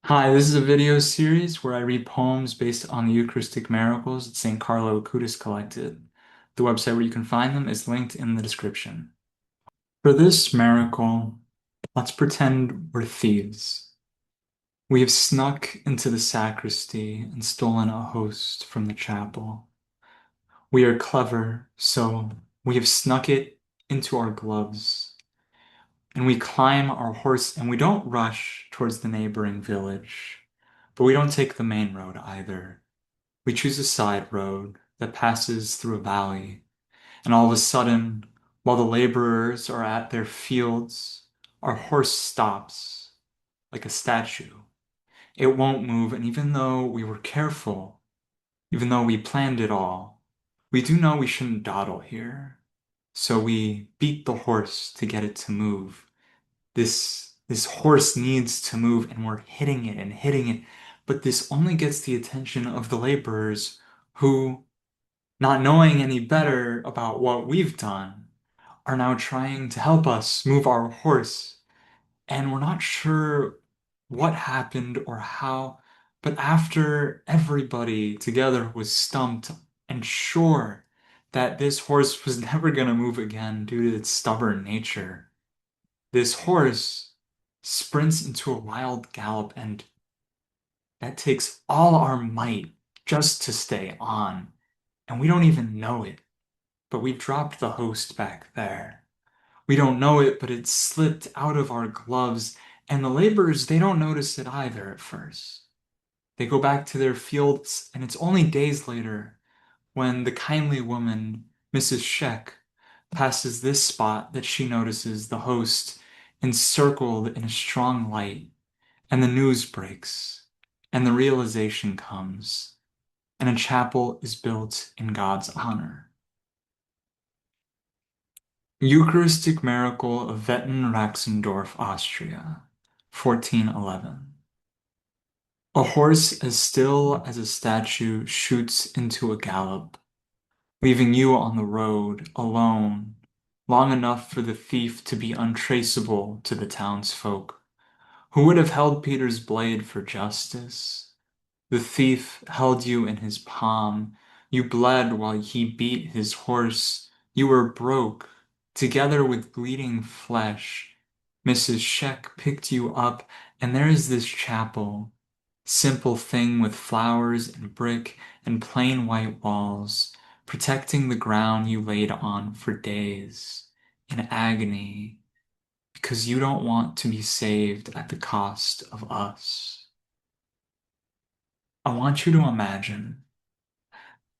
Hi, this is a video series where I read poems based on the Eucharistic miracles that St. Carlo Acutis collected. The website where you can find them is linked in the description. For this miracle, let's pretend we're thieves. We have snuck into the sacristy and stolen a host from the chapel. We are clever, so we have snuck it into our gloves. And we climb our horse and we don't rush towards the neighboring village, but we don't take the main road either. We choose a side road that passes through a valley, and all of a sudden, while the laborers are at their fields, our horse stops like a statue. It won't move, and even though we were careful, even though we planned it all, we do know we shouldn't dawdle here. So we beat the horse to get it to move. This horse needs to move and we're hitting it and hitting it, but this only gets the attention of the laborers who, not knowing any better about what we've done, are now trying to help us move our horse. And we're not sure what happened or how, but after everybody together was stumped and sure that this horse was never going to move again due to its stubborn nature, this horse sprints into a wild gallop, and that takes all our might just to stay on. And we don't even know it, but we dropped the host back there. We don't know it, but it slipped out of our gloves, and the laborers, they don't notice it either at first. They go back to their fields, and it's only days later when the kindly woman, Mrs. Scheck, passes this spot that she notices the host encircled in a strong light, and the news breaks, and the realization comes, and a chapel is built in God's honor. Eucharistic Miracle of Weiten-Raxendorf, Austria, 1411. A horse as still as a statue shoots into a gallop, leaving you on the road alone, long enough for the thief to be untraceable to the townsfolk. Who would have held Peter's blade for justice? The thief held you in his palm. You bled while he beat his horse. You were broke, together with bleeding flesh. Mrs. Scheck picked you up, and there is this chapel, simple thing with flowers and brick and plain white walls, protecting the ground you laid on for days, in agony, because you don't want to be saved at the cost of us. I want you to imagine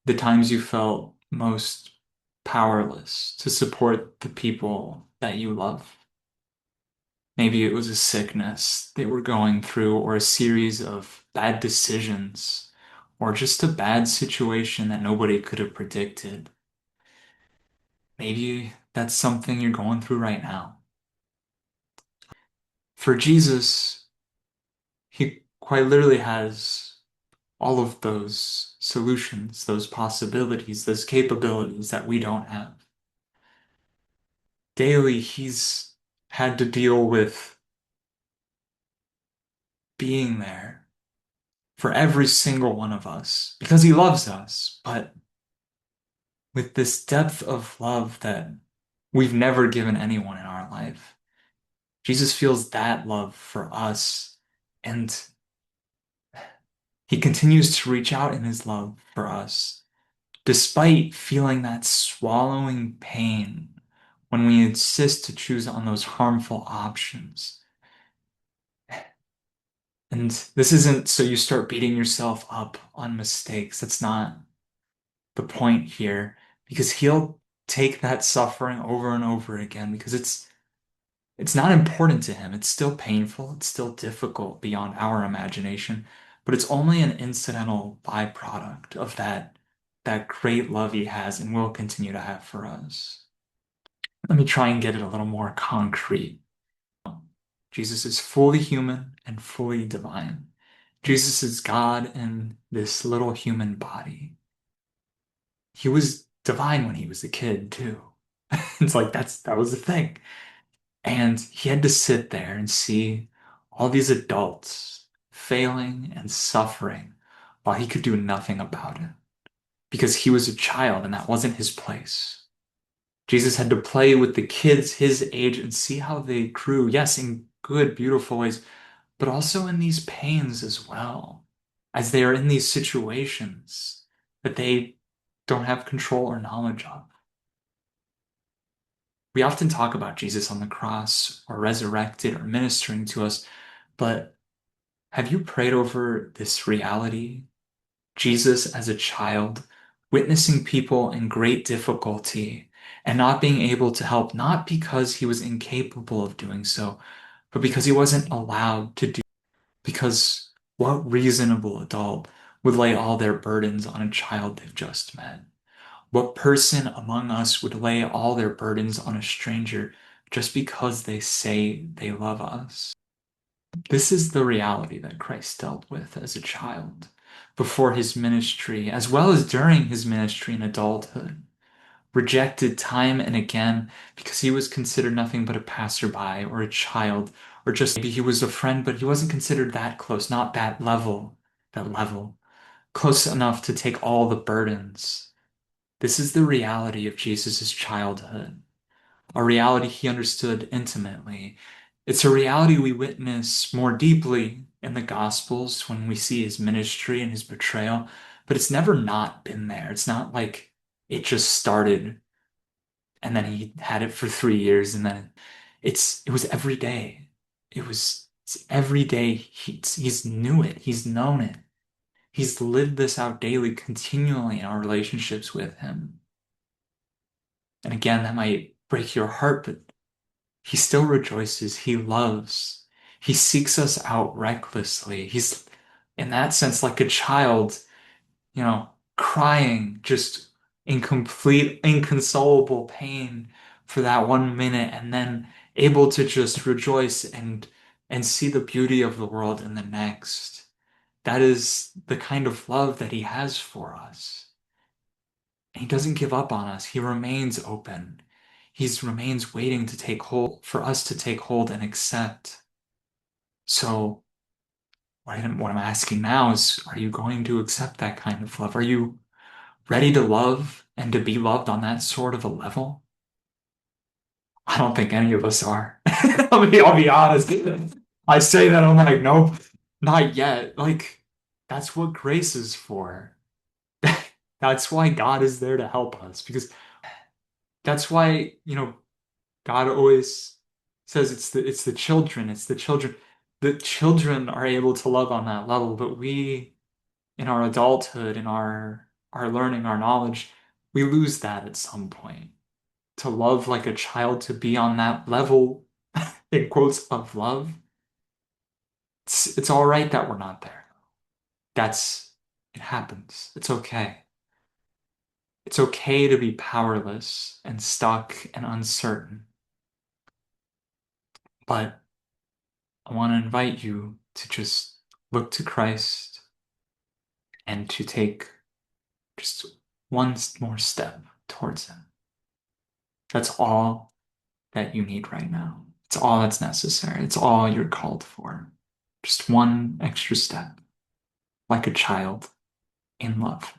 the times you felt most powerless to support the people that you love. Maybe it was a sickness they were going through, or a series of bad decisions, or just a bad situation that nobody could have predicted. Maybe that's something you're going through right now. For Jesus, he quite literally has all of those solutions, those possibilities, those capabilities that we don't have. Daily, he's had to deal with being there for every single one of us because he loves us, but with this depth of love that we've never given anyone in our life. Jesus feels that love for us, and he continues to reach out in his love for us, despite feeling that swallowing pain when we insist to choose on those harmful options. And this isn't so you start beating yourself up on mistakes. That's not the point here, because he'll take that suffering over and over again because it's not important to him. It's still painful, it's still difficult beyond our imagination, but it's only an incidental byproduct of that great love he has and will continue to have for us. Let me try and get it a little more concrete. Jesus is fully human and fully divine. Jesus is God in this little human body. He was divine when he was a kid too. It's like that was the thing. And he had to sit there and see all these adults failing and suffering while he could do nothing about it because he was a child and that wasn't his place. Jesus had to play with the kids his age and see how they grew, yes, in good, beautiful ways, but also in these pains as well, as they are in these situations that they don't have control or knowledge of. We often talk about Jesus on the cross or resurrected or ministering to us, but have you prayed over this reality? Jesus as a child, witnessing people in great difficulty and not being able to help, not because he was incapable of doing so, but because he wasn't allowed to do. Because what reasonable adult would lay all their burdens on a child they've just met? What person among us would lay all their burdens on a stranger just because they say they love us? This is the reality that Christ dealt with as a child before his ministry, as well as during his ministry in adulthood. Rejected time and again because he was considered nothing but a passerby or a child, or just maybe he was a friend, but he wasn't considered that close, not that level, close enough to take all the burdens. This is the reality of Jesus' childhood, a reality he understood intimately. It's a reality we witness more deeply in the Gospels when we see his ministry and his betrayal, but it's never not been there. It's not like it just started and then he had it for 3 years and then it was every day. It's every day he's knew it. He's known it. He's lived this out daily, continually in our relationships with him. And again, that might break your heart, but he still rejoices. He loves. He seeks us out recklessly. He's, in that sense, like a child, crying just in complete, inconsolable pain for that 1 minute and then able to just rejoice and see the beauty of the world in the next. That is the kind of love that he has for us. And he doesn't give up on us. He remains open. He remains waiting to take hold, for us to take hold and accept. So what I'm asking now is, are you going to accept that kind of love? Are you ready to love and to be loved on that sort of a level? I don't think any of us are. I'll be honest. I say that, I'm like, nope, not yet. Like, that's what grace is for. That's why God is there to help us, because that's why, God always says it's the children, it's the children. The children are able to love on that level, but we, in our adulthood, in our learning, our knowledge, we lose that at some point. To love like a child, to be on that level, in quotes, of love, it's all right that we're not there. It happens. It's okay. It's okay to be powerless and stuck and uncertain. But I want to invite you to just look to Christ and to take just one more step towards Him. That's all that you need right now. It's all that's necessary. It's all you're called for. Just one extra step, like a child in love.